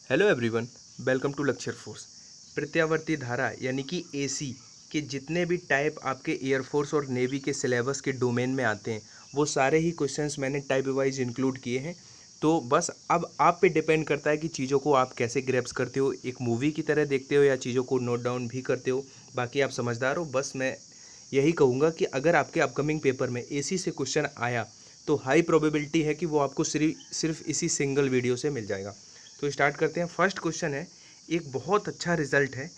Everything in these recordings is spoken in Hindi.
Hello everyone, welcome to lecture four. प्रत्यावर्ती धारा यानी कि एसी के जितने भी टाइप आपके एयरफोर्स और नेवी के सिलेबस के डोमेन में आते हैं वो सारे ही क्वेश्चंस मैंने टाइप वाइज इंक्लूड किए हैं। तो बस अब आप पे डिपेंड करता है कि चीज़ों को आप कैसे ग्रैप्स करते हो, एक मूवी की तरह देखते हो या चीज़ों को नोट डाउन भी करते हो। बाकी आप समझदार हो। बस मैं यही कहूँगा कि अगर आपके अपकमिंग पेपर में एसी से क्वेश्चन आया तो हाई प्रोबेबिलिटी है कि वो आपको सिर्फ इसी सिंगल वीडियो से मिल जाएगा। तो स्टार्ट करते हैं। फर्स्ट क्वेश्चन है, एक बहुत अच्छा रिजल्ट है।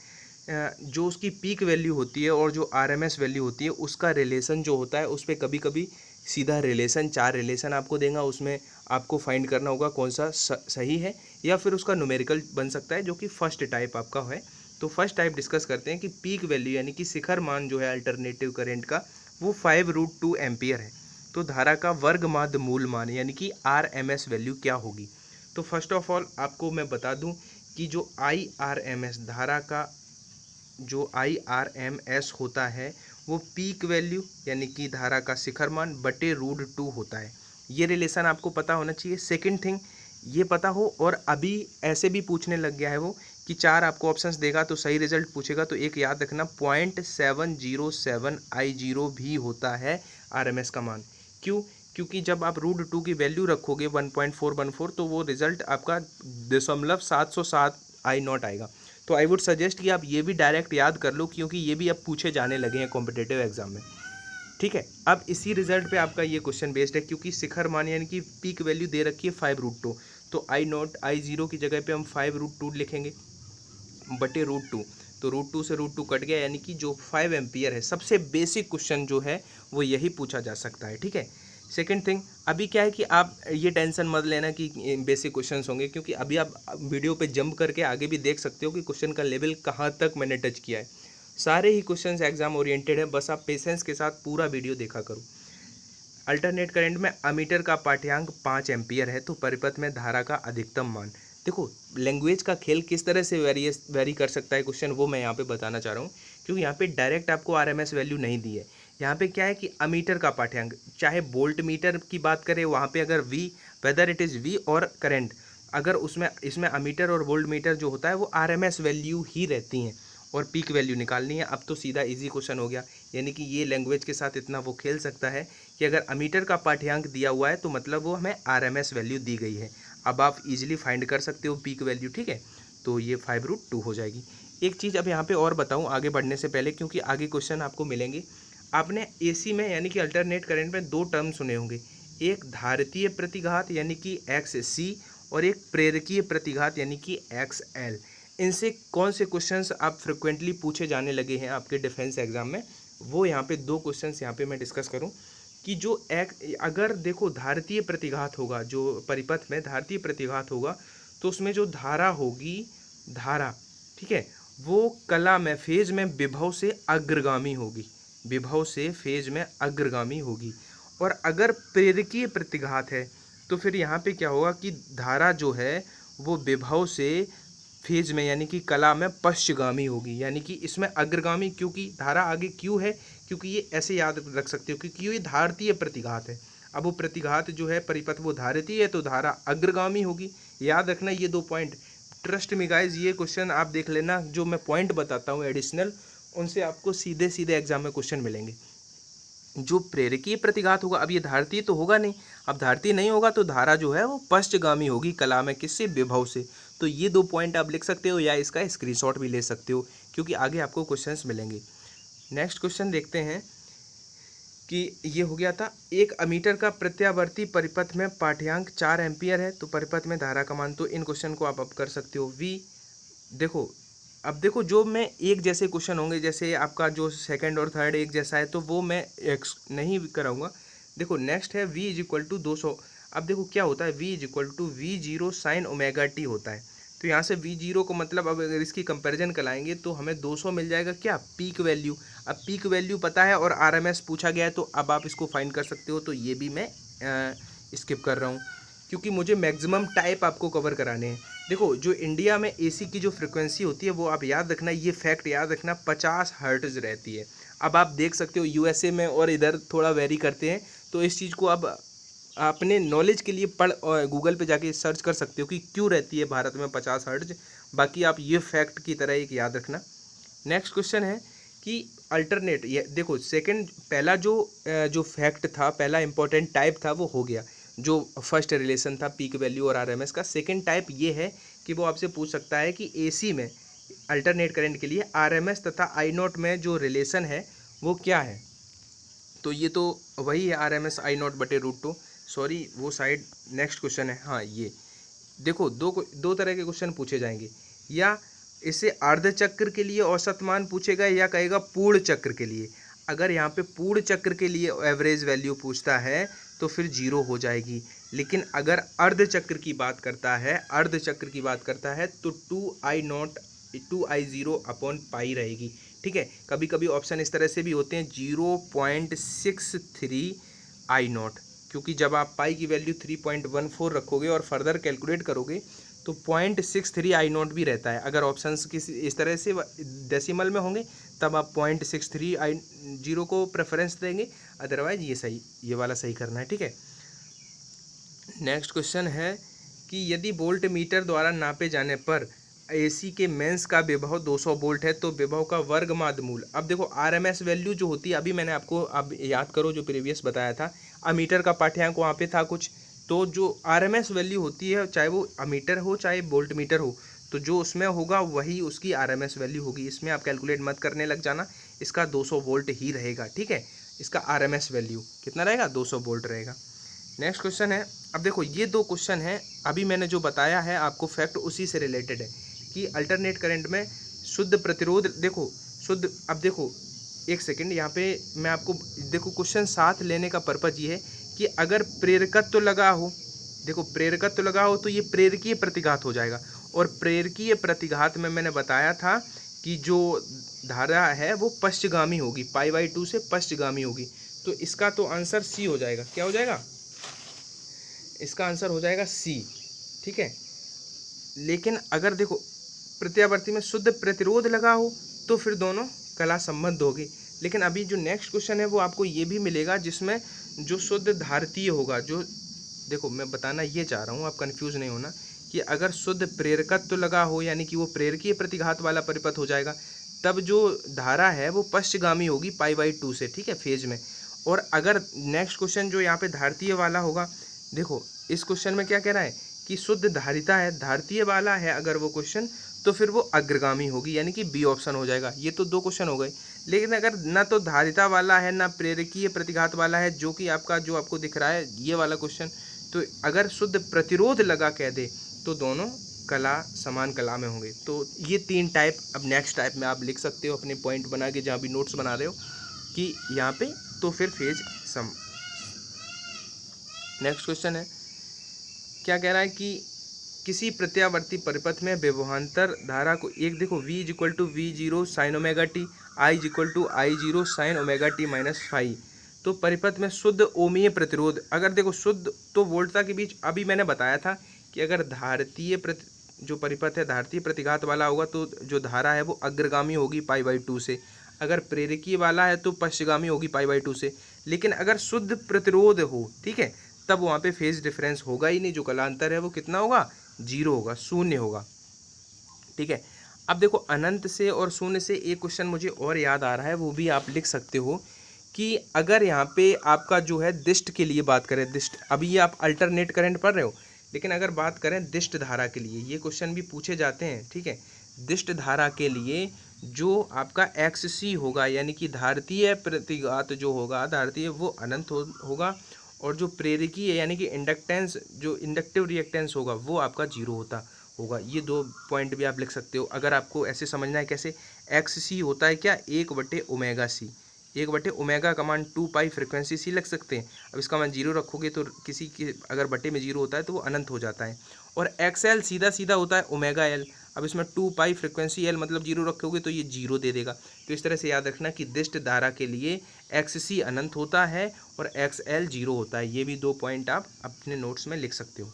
जो उसकी पीक वैल्यू होती है और जो आरएमएस वैल्यू होती है उसका रिलेशन जो होता है उस पर कभी कभी सीधा रिलेशन, 4 रिलेशन आपको देगा, उसमें आपको फाइंड करना होगा कौन सा सही है या फिर उसका न्यूमेरिकल बन सकता है जो कि फर्स्ट टाइप आपका है। तो फर्स्ट टाइप डिस्कस करते हैं कि पीक वैल्यू यानी कि शिखर मान जो है अल्टरनेटिव करंट का वो 5√2 एम्पियर है। तो धारा का वर्ग माध्य मूल मान यानी कि आरएमएस वैल्यू क्या होगी। तो फर्स्ट ऑफ ऑल आपको मैं बता दूं कि जो आई आर एम एस धारा का जो आई आर एम एस होता है वो पीक वैल्यू यानी कि धारा का शिखर मान बटे √2 होता है। ये रिलेशन आपको पता होना चाहिए। सेकंड थिंग ये पता हो, और अभी ऐसे भी पूछने लग गया है वो कि 4 आपको ऑप्शंस देगा तो सही रिजल्ट पूछेगा, तो एक याद रखना 0.707 I0 भी होता है आरएमएस का मान। क्यों? क्योंकि जब आप √2 की वैल्यू रखोगे 1.414 तो वो रिजल्ट आपका 0.707 I0 आएगा। तो आई वुड सजेस्ट कि आप ये भी डायरेक्ट याद कर लो क्योंकि ये भी अब पूछे जाने लगे हैं कॉम्पिटेटिव एग्जाम में। ठीक है, अब इसी रिजल्ट पे आपका ये क्वेश्चन बेस्ड है क्योंकि शिखर मान यानी कि पीक वैल्यू दे रखी है 5√2, तो I0 की जगह पे हम 5√2 लिखेंगे बटे √2। तो √2 से √2 कट गया यानी कि जो 5 एम्पियर है। सबसे बेसिक क्वेश्चन जो है वो यही पूछा जा सकता है। ठीक है, सेकंड थिंग अभी क्या है कि आप ये टेंशन मत लेना कि बेसिक क्वेश्चंस होंगे, क्योंकि अभी आप वीडियो पे जंप करके आगे भी देख सकते हो कि क्वेश्चन का लेवल कहाँ तक मैंने टच किया है। सारे ही क्वेश्चंस एग्जाम ओरिएंटेड है, बस आप पेशेंस के साथ पूरा वीडियो देखा करो। अल्टरनेट करंट में अमीटर का पाठ्यांक 5 एम्पियर है तो परिपथ में धारा का अधिकतम मान। देखो लैंग्वेज का खेल किस तरह से वेरी कर सकता है क्वेश्चन, वो मैं यहाँ पे बताना चाह रहा हूँ। क्योंकि यहाँ पे डायरेक्ट आपको आरएमएस वैल्यू नहीं दी है। यहाँ पे क्या है कि अमीटर का पाठ्यांक, चाहे वोल्ट मीटर की बात करें वहाँ पे अगर V, whether it is V और करंट, अगर उसमें इसमें अमीटर और वोल्ट मीटर जो होता है वो आरएमएस वैल्यू ही रहती हैं और पीक वैल्यू निकालनी है। अब तो सीधा इजी क्वेश्चन हो गया, यानी कि ये लैंग्वेज के साथ इतना वो खेल सकता है कि अगर अमीटर का पाठ्यांक दिया हुआ है तो मतलब वो हमें आरएमएस वैल्यू दी गई है। अब आप इजीली फाइंड कर सकते हो पीक वैल्यू। ठीक है, तो ये 5√2 हो जाएगी। एक चीज़ अब यहाँ पे और बताऊँ आगे बढ़ने से पहले, क्योंकि आगे क्वेश्चन आपको मिलेंगे। आपने एसी में यानी कि अल्टरनेट करंट में 2 टर्म सुने होंगे, एक धारितीय प्रतिघात यानी कि XC और एक प्रेरकीय प्रतिघात यानी कि XL। इनसे कौन से क्वेश्चंस आप फ्रिक्वेंटली पूछे जाने लगे हैं आपके डिफेंस एग्जाम में, वो यहाँ पे 2 क्वेश्चंस यहाँ पे मैं डिस्कस करूँ कि जो अगर देखो धारितीय प्रतिघात होगा, जो परिपथ में धारितीय प्रतिघात होगा तो उसमें जो धारा होगी, धारा, ठीक है, वो कला में फेज में विभव से अग्रगामी होगी, विभव से फेज में अग्रगामी होगी। और अगर प्रेरकीय प्रतिघात है तो फिर यहाँ पे क्या होगा कि धारा जो है वो विभव से फेज में यानी कि कला में पश्चगामी होगी, यानी कि इसमें अग्रगामी, क्योंकि धारा आगे क्यों है, क्योंकि ये ऐसे याद रख सकते हो क्योंकि ये धारितीय प्रतिघात है। अब वो प्रतिघात जो है परिपथ वो धारितीय है तो धारा अग्रगामी होगी। याद रखना ये 2 पॉइंट। ट्रस्ट मी गाइज, ये क्वेश्चन आप देख लेना, जो मैं पॉइंट बताता हूँ एडिशनल, उनसे आपको सीधे सीधे एग्जाम में क्वेश्चन मिलेंगे। जो प्रेरकीय प्रतिघात होगा, अब ये धारतीय तो होगा नहीं, अब धारतीय नहीं होगा तो धारा जो है वो पश्चगामी होगी कला में, किससे, विभव से। तो ये 2 पॉइंट आप लिख सकते हो या इसका स्क्रीनशॉट भी ले सकते हो क्योंकि आगे आपको क्वेश्चंस मिलेंगे। नेक्स्ट क्वेश्चन देखते हैं कि ये हो गया था, एक अमीटर का प्रत्यावर्ती परिपथ में पाठ्यांक 4 एम्पियर है तो परिपथ में धारा का मान। तो इन क्वेश्चन को आप अब कर सकते हो। वी देखो, अब देखो जो मैं एक जैसे क्वेश्चन होंगे, जैसे आपका जो सेकंड और थर्ड एक जैसा है तो वो मैं एक्स नहीं कराऊंगा। देखो नेक्स्ट है V = 200। अब देखो क्या होता है, V = V0 sin ω t होता है। तो यहाँ से V0 को मतलब अब अगर इसकी कंपैरिजन कराएंगे तो हमें 200 मिल जाएगा, क्या, पीक वैल्यू। अब पीक वैल्यू पता है और आरएमएस पूछा गया है तो अब आप इसको फाइंड कर सकते हो। तो ये भी मैं स्किप कर रहा हूँ क्योंकि मुझे मैक्सिमम टाइप आपको कवर कराने हैं। देखो जो इंडिया में एसी की जो फ्रिक्वेंसी होती है वो आप याद रखना, ये फैक्ट याद रखना, 50 हर्ट्ज रहती है। अब आप देख सकते हो यूएसए में और इधर थोड़ा वेरी करते हैं, तो इस चीज़ को अब अपने नॉलेज के लिए पढ़ गूगल पे जाके सर्च कर सकते हो कि क्यों रहती है भारत में 50 हर्ट्ज। बाकी आप ये फैक्ट की तरह एक याद रखना। नेक्स्ट क्वेश्चन है कि अल्टरनेट, ये देखो सेकंड, पहला जो फैक्ट था, पहला इंपॉर्टेंट टाइप था वो हो गया, जो फर्स्ट रिलेशन था पीक वैल्यू और आरएमएस का। सेकंड टाइप ये है कि वो आपसे पूछ सकता है कि एसी में अल्टरनेट करंट के लिए आरएमएस तथा आई नॉट में जो रिलेशन है वो क्या है। तो ये तो वही है आरएमएस आई नॉट बटे रूट टू, सॉरी वो साइड नेक्स्ट क्वेश्चन है। हाँ ये देखो, दो तरह के क्वेश्चन पूछे जाएंगे, या इसे अर्ध चक्र के लिए औसत मान पूछेगा या कहेगा पूर्ण चक्र के लिए। अगर यहाँ पे पूर्ण चक्र के लिए एवरेज वैल्यू पूछता है तो फिर जीरो हो जाएगी, लेकिन अगर अर्ध चक्र की बात करता है, अर्ध चक्र की बात करता है तो 2I0 अपॉन पाई रहेगी। ठीक है, कभी कभी ऑप्शन इस तरह से भी होते हैं 0.63 I0, क्योंकि जब आप पाई की वैल्यू 3.14 रखोगे और फर्दर कैलकुलेट करोगे तो 0.63 I0 भी रहता है। अगर ऑप्शंस किसी इस तरह से डेसिमल में होंगे तब आप 0.63 I0 को प्रेफरेंस देंगे, अदरवाइज ये वाला सही करना है। ठीक है, नेक्स्ट क्वेश्चन है कि यदि वोल्ट मीटर द्वारा नापे जाने पर एसी के मेंस का विभव 200 वोल्ट है तो विभव का वर्ग माध्य। अब देखो आरएमएस वैल्यू जो होती है, अभी मैंने आपको, अब याद करो जो प्रीवियस बताया था, अमीटर का पाठ्यांक वहाँ पे था कुछ, तो जो आरएमएस वैल्यू होती है चाहे वो अमीटर हो चाहे वोल्ट मीटर हो, तो जो उसमें होगा वही उसकी आरएमएस वैल्यू होगी। इसमें आप कैलकुलेट मत करने लग जाना, इसका 200 वोल्ट ही रहेगा। ठीक है, इसका आरएमएस वैल्यू कितना रहेगा, 200 वोल्ट रहेगा। नेक्स्ट क्वेश्चन है, अब देखो ये दो क्वेश्चन है, अभी मैंने जो बताया है आपको फैक्ट उसी से रिलेटेड है कि अल्टरनेट करंट में शुद्ध प्रतिरोध, देखो शुद्ध, अब देखो एक सेकंड यहाँ पे मैं आपको, देखो क्वेश्चन साथ लेने का पर्पज ये है कि अगर प्रेरकत्व लगा हो, देखो प्रेरकत्व लगा हो तो ये प्रेरकीय प्रतिघात हो जाएगा, और प्रेरकीय प्रतिघात में मैंने बताया था कि जो धारा है वो पश्चगामी होगी, पाई/2 से पश्चगामी होगी। तो इसका तो आंसर सी हो जाएगा। क्या हो जाएगा, इसका आंसर हो जाएगा सी। ठीक है, लेकिन अगर देखो प्रत्यावर्ती में शुद्ध प्रतिरोध लगा हो तो फिर दोनों कला संबद्ध होगी। लेकिन अभी जो नेक्स्ट क्वेश्चन है वो आपको ये भी मिलेगा जिसमें जो शुद्ध धारतीय होगा, जो देखो मैं बताना ये चाह रहा हूँ, आप कंफ्यूज नहीं होना, कि अगर शुद्ध प्रेरकत्व लगा हो यानी कि वो प्रेरकीय प्रतिघात वाला परिपथ हो जाएगा, तब जो धारा है वो पश्चगामी होगी पाई/2 से। ठीक है, फेज में। और अगर नेक्स्ट क्वेश्चन जो यहाँ पे धारतीय वाला होगा, देखो इस क्वेश्चन में क्या कह रहा है कि शुद्ध धारिता है, धारतीय वाला है अगर वो क्वेश्चन, तो फिर वो अग्रगामी होगी, यानी कि बी ऑप्शन हो जाएगा। ये तो दो क्वेश्चन हो गए। लेकिन अगर ना तो धारिता वाला है ना प्रेरकीय प्रतिघात वाला है, जो कि आपका जो आपको दिख रहा है ये वाला क्वेश्चन, तो अगर शुद्ध प्रतिरोध लगा कह दे तो दोनों कला समान कला में होंगे। तो ये तीन टाइप अब नेक्स्ट टाइप में आप लिख सकते हो अपने पॉइंट बना के, जहाँ भी नोट्स बना रहे हो कि यहाँ पे तो फिर फेज सम। नेक्स्ट क्वेश्चन है, क्या कह रहा है कि किसी प्रत्यावर्ती परिपथ में विभवांतर धारा को एक, देखो V = V0 sin omega T, I = I0 sin omega T -5, तो परिपथ में शुद्ध ओमीय प्रतिरोध, अगर देखो शुद्ध तो वोल्टता के बीच, अभी मैंने बताया था कि अगर धारतीय जो परिपथ है धारतीय प्रतिघात वाला होगा तो जो धारा है वो अग्रगामी होगी पाई/2 से, अगर प्रेरकीय वाला है तो पश्चगामी होगी पाई/2 से। लेकिन अगर शुद्ध प्रतिरोध हो, ठीक है, तब वहाँ पे फेज डिफरेंस होगा ही नहीं, जो कलांतर है वो कितना होगा, 0 होगा, शून्य होगा। ठीक है, अब देखो अनंत से और शून्य से एक क्वेश्चन मुझे और याद आ रहा है, वो भी आप लिख सकते हो कि अगर यहाँ पे आपका जो है दिष्ट के लिए बात करें, दिष्ट, अभी ये आप अल्टरनेट करंट पढ़ रहे हो, लेकिन अगर बात करें दिष्ट धारा के लिए, ये क्वेश्चन भी पूछे जाते हैं। ठीक है, दिष्ट धारा के लिए जो आपका XC होगा, यानी कि धारतीय प्रतिघात जो होगा धारतीय, वो अनंत होगा, और जो प्रेरकीय यानी कि इंडक्टेंस, जो इंडक्टिव रिएक्टेंस होगा वो आपका 0 होगा। ये दो पॉइंट भी आप लिख सकते हो। अगर आपको ऐसे समझना है कैसे, XC होता है क्या, 1/ω/C, 1/ω का मान 2 पाई फ्रिक्वेंसी C लग सकते हैं। अब इसका मान 0 रखोगे तो किसी के अगर बटे में 0 होता है तो वो अनंत हो जाता है। और XL सीधा सीधा होता है ω/L, अब इसमें 2 पाई फ्रिक्वेंसी L मतलब 0 रखोगे तो ये 0 दे देगा। तो इस तरह से याद रखना कि दिष्ट धारा के लिए XC अनंत होता है और XL 0 होता है। ये भी दो पॉइंट आप अपने नोट्स में लिख सकते हो।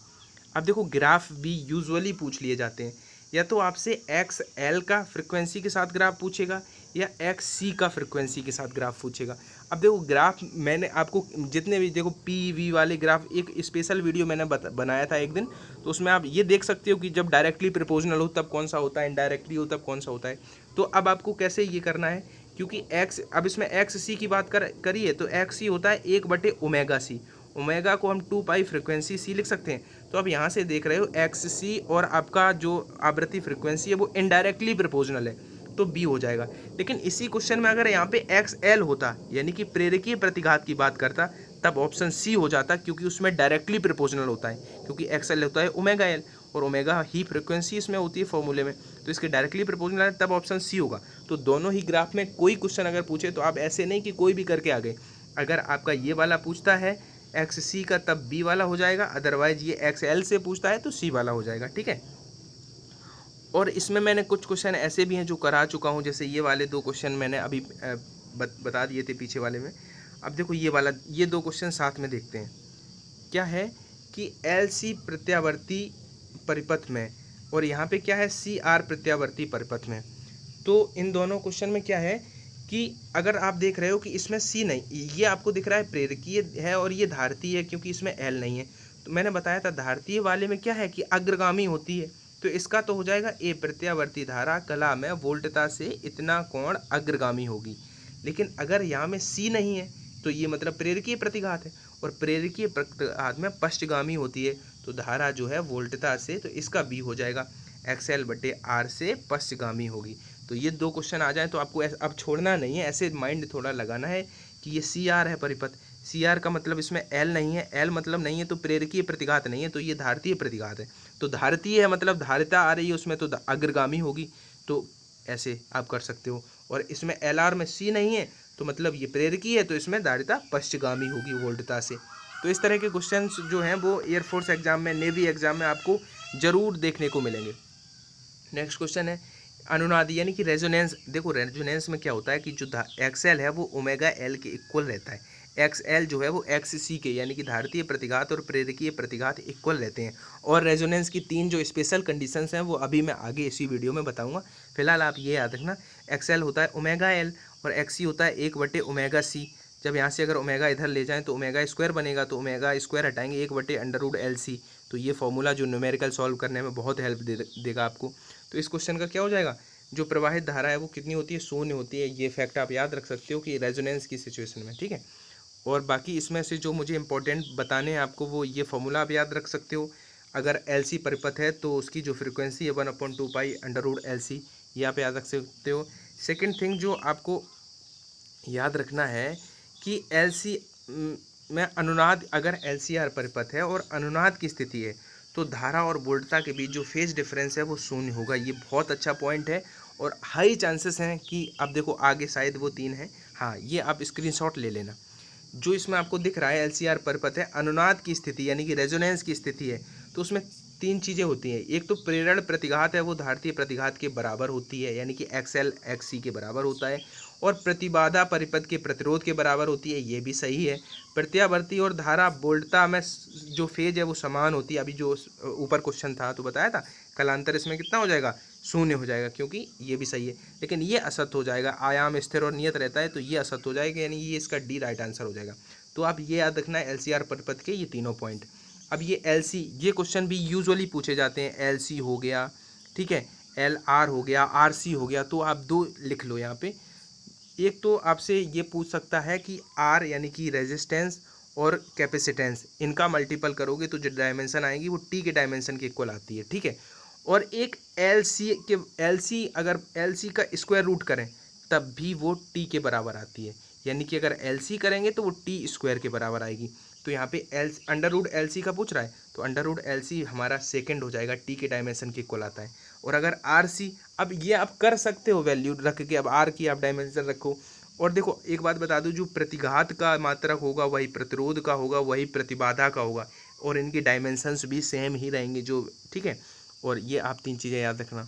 अब देखो ग्राफ भी यूजुअली पूछ लिए जाते हैं, या तो आपसे XL का फ्रिक्वेंसी के साथ ग्राफ पूछेगा या एक्स सी का फ्रिक्वेंसी के साथ ग्राफ पूछेगा। अब देखो ग्राफ मैंने आपको जितने भी देखो पी वी वाले ग्राफ एक स्पेशल वीडियो मैंने बनाया था एक दिन, तो उसमें आप ये देख सकते हो कि जब डायरेक्टली प्रोपोर्शनल हो तब कौन सा होता है, इनडायरेक्टली हो तब कौन सा होता है। तो अब आपको कैसे ये करना है, क्योंकि एक्स अब इसमें एक्स सी की बात करिए तो एक्स सी होता है 1/ओमेगा सी। ओमेगा को हम 2 पाई फ्रिक्वेंसी सी लिख सकते हैं। तो अब यहाँ से देख रहे हो एक्स सी और आपका जो आवृत्ति फ्रिक्वेंसी है वो इनडायरेक्टली प्रोपोर्शनल है, तो बी हो जाएगा। लेकिन इसी क्वेश्चन में अगर यहाँ पे एक्स एल होता यानी कि प्रेरकीय प्रतिघात की बात करता, तब ऑप्शन सी हो जाता, क्योंकि उसमें डायरेक्टली प्रोपोर्शनल होता है, क्योंकि एक्स एल होता है ओमेगा एल और ओमेगा ही फ्रिक्वेंसी इसमें होती है फॉर्मूले में, तो इसके डायरेक्टली प्रोपोर्शनल है, तब ऑप्शन सी होगा। तो दोनों ही ग्राफ में कोई क्वेश्चन अगर पूछे तो आप ऐसे नहीं कि कोई भी करके आ गए। अगर आपका ये वाला पूछता है एक्स सी का तब बी वाला हो जाएगा, अदरवाइज ये एक्स एल से पूछता है तो सी वाला हो जाएगा, ठीक है। और इसमें मैंने कुछ क्वेश्चन ऐसे भी हैं जो करा चुका हूँ, जैसे ये वाले 2 क्वेश्चन मैंने अभी बता दिए थे पीछे वाले में। अब देखो ये 2 क्वेश्चन साथ में देखते हैं। क्या है कि एल सी प्रत्यावर्ती परिपथ में और यहाँ पे क्या है सी आर प्रत्यावर्ती परिपथ में। तो इन दोनों क्वेश्चन में क्या है कि अगर आप देख रहे हो कि इसमें सी नहीं, ये आपको दिख रहा है प्रेरकीय है और ये धारतीय है, क्योंकि इसमें एल नहीं है। तो मैंने बताया था धारतीय वाले में क्या है कि अग्रगामी होती है, तो इसका तो हो जाएगा ए प्रत्यावर्ती धारा कला में वोल्टता से इतना कोण अग्रगामी होगी। लेकिन अगर यहाँ में सी नहीं है तो ये मतलब प्रेरकीय प्रतिघात है, और प्रेरकीय प्रतिघात में पश्चगामी होती है, तो धारा जो है वोल्टता से, तो इसका बी हो जाएगा XL/R से पश्चगामी होगी। तो ये 2 क्वेश्चन आ जाए तो आपको अब छोड़ना नहीं है, ऐसे माइंड थोड़ा लगाना है कि ये सी आर है परिपथ, सी आर का मतलब इसमें एल नहीं है, एल मतलब नहीं है तो प्रेरकीय प्रतिघात नहीं है, तो ये धारतीय प्रतिघात है। तो धारतीय है मतलब धारिता आ रही है उसमें, तो अग्रगामी होगी, तो ऐसे आप कर सकते हो। और इसमें एल आर में सी नहीं है तो मतलब ये प्रेरकीय है, तो इसमें धारिता पश्चगामी होगी वोल्टता से। तो इस तरह के क्वेश्चन जो हैं वो एयरफोर्स एग्जाम में, नेवी एग्जाम में आपको जरूर देखने को मिलेंगे। नेक्स्ट क्वेश्चन है अनुनादी यानी कि रेजोनेंस। देखो रेजोनेंस में क्या होता है कि जो एक्सएल है वो ओमेगा एल के इक्वल रहता है, एक्सएल जो है वो एक्स सी के यानी कि धारतीय प्रतिघात और प्रेरकीय प्रतिघात इक्वल रहते हैं। और रेजोनेंस की 3 जो स्पेशल कंडीशंस हैं वो अभी मैं आगे इसी वीडियो में बताऊंगा। फिलहाल आप ये याद रखना, एक्सएल होता है ओमेगा एल और एक्स सी होता है 1/ओमेगा सी। जब यहाँ से अगर ओमेगा इधर ले जाएं तो ओमेगा स्क्वायर बनेगा, तो ओमेगा स्क्वायर हटाएंगे 1/√LC। तो ये फॉर्मूला जो न्यूमेरिकल सॉल्व करने में बहुत हेल्प देगा आपको। तो इस क्वेश्चन का क्या हो जाएगा, जो प्रवाहित धारा है वो कितनी होती है, शून्य होती है। ये फैक्ट आप याद रख सकते हो कि रेजोनेंस की सिचुएशन में, ठीक है। और बाकी इसमें से जो मुझे इंपॉर्टेंट बताने हैं आपको, वो ये फॉर्मूला आप याद रख सकते हो। अगर LC परिपथ है तो उसकी जो फ्रीक्वेंसी है 1/2π√LC, ये आप याद रख सकते हो। सेकेंड थिंग जो आपको याद रखना है कि LC में अनुनाद, अगर LCR परिपथ है और अनुनाद की स्थिति है तो धारा और वोल्टता के बीच जो फेज डिफरेंस है वो शून्य होगा। ये बहुत अच्छा पॉइंट है और हाई चांसेस हैं कि अब देखो आगे शायद वो 3 है। हाँ, ये आप स्क्रीनशॉट ले लेना। जो इसमें आपको दिख रहा है LCR परिपथ है, अनुनाद की स्थिति यानी कि रेजोनेंस की स्थिति है, तो उसमें 3 चीज़ें होती हैं। एक तो प्रेरण प्रतिघात है वो धारतीय प्रतिघात के बराबर होती है यानी कि XL XC के बराबर होता है, और प्रतिबाधा परिपथ के प्रतिरोध के बराबर होती है, ये भी सही है। प्रत्यावर्ती और धारा वोल्टता में जो फेज है वो समान होती है। अभी जो ऊपर क्वेश्चन था तो बताया था, कलांतर इसमें कितना हो जाएगा, शून्य हो जाएगा, क्योंकि ये भी सही है। लेकिन ये असत हो जाएगा, आयाम स्थिर और नियत रहता है, तो ये असत हो जाएगा, यानी ये इसका डी राइट आंसर हो जाएगा। तो आप ये याद रखना है LCR परिपथ के ये तीनों पॉइंट। अब ये LC, ये क्वेश्चन भी यूजुअली पूछे जाते हैं। LC हो गया, ठीक है, LR हो गया, RC हो गया, तो आप 2 लिख लो यहाँ पे। एक तो आपसे ये पूछ सकता है कि R यानी कि रेजिस्टेंस और कैपेसिटेंस, इनका मल्टीपल करोगे तो जो डायमेंशन आएगी वो T के डायमेंशन के इक्वल आती है, ठीक है। और एक LC अगर LC का स्क्वायर रूट करें तब भी वो T के बराबर आती है, यानी कि अगर LC करेंगे तो वो T स्क्वायर के बराबर आएगी। तो यहाँ पे √LC का पूछ रहा है तो √LC हमारा सेकंड हो जाएगा, T के डायमेंशन के इक्वल आता है। और अगर RC, अब ये आप कर सकते हो वैल्यू रख के, अब R की आप डायमेंशन रखो। और देखो एक बात बता दूं, जो प्रतिघात का मात्रक होगा वही प्रतिरोध का होगा, वही प्रतिबाधा का होगा, और इनकी डायमेंशंस भी सेम ही रहेंगे जो, ठीक है। और ये आप 3 चीज़ें याद रखना।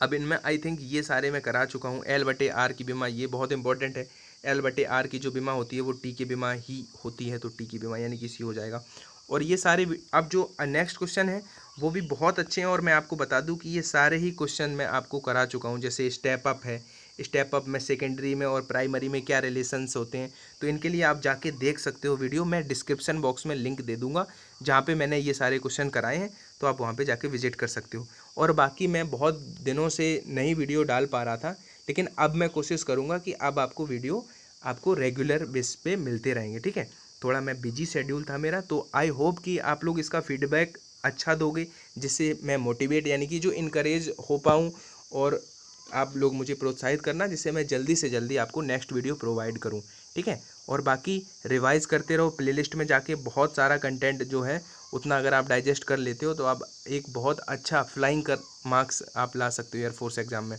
अब इनमें आई थिंक ये सारे मैं करा चुका हूँ। L/R की विमा, ये बहुत इंपॉर्टेंट है। L/R की जो विमा होती है वो T की विमा ही होती है, तो T की विमा यानी कि C हो जाएगा। और ये सारे अब जो नेक्स्ट क्वेश्चन है वो भी बहुत अच्छे हैं, और मैं आपको बता दूं कि ये सारे ही क्वेश्चन मैं आपको करा चुका हूँ। जैसे स्टेप अप है, स्टेप अप में, सेकेंडरी में और प्राइमरी में क्या रिलेशंस होते हैं। तो इनके लिए आप जाके देख सकते हो वीडियो, मैं डिस्क्रिप्शन बॉक्स में लिंक दे दूंगा जहाँ पे मैंने ये सारे क्वेश्चन कराए हैं, तो आप वहाँ पे जाके विजिट कर सकते हो। और बाकी मैं बहुत दिनों से नई वीडियो डाल पा रहा था, लेकिन अब मैं कोशिश करूँगा कि अब आपको वीडियो आपको रेगुलर बेस पे मिलते रहेंगे, ठीक है। थोड़ा मैं बिजी शेड्यूल था मेरा, तो आई होप कि आप लोग इसका फीडबैक अच्छा दोगे, जिससे मैं मोटिवेट यानी कि जो इनकरेज हो पाऊँ, और आप लोग मुझे प्रोत्साहित करना जिससे मैं जल्दी से जल्दी आपको नेक्स्ट वीडियो प्रोवाइड करूं, ठीक है। और बाकी रिवाइज करते रहो, प्लेलिस्ट में जाके बहुत सारा कंटेंट जो है उतना अगर आप डाइजेस्ट कर लेते हो तो आप एक बहुत अच्छा फ्लाइंग कर मार्क्स आप ला सकते हो एयरफोर्स एग्ज़ाम में,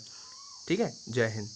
ठीक है। जय हिंद।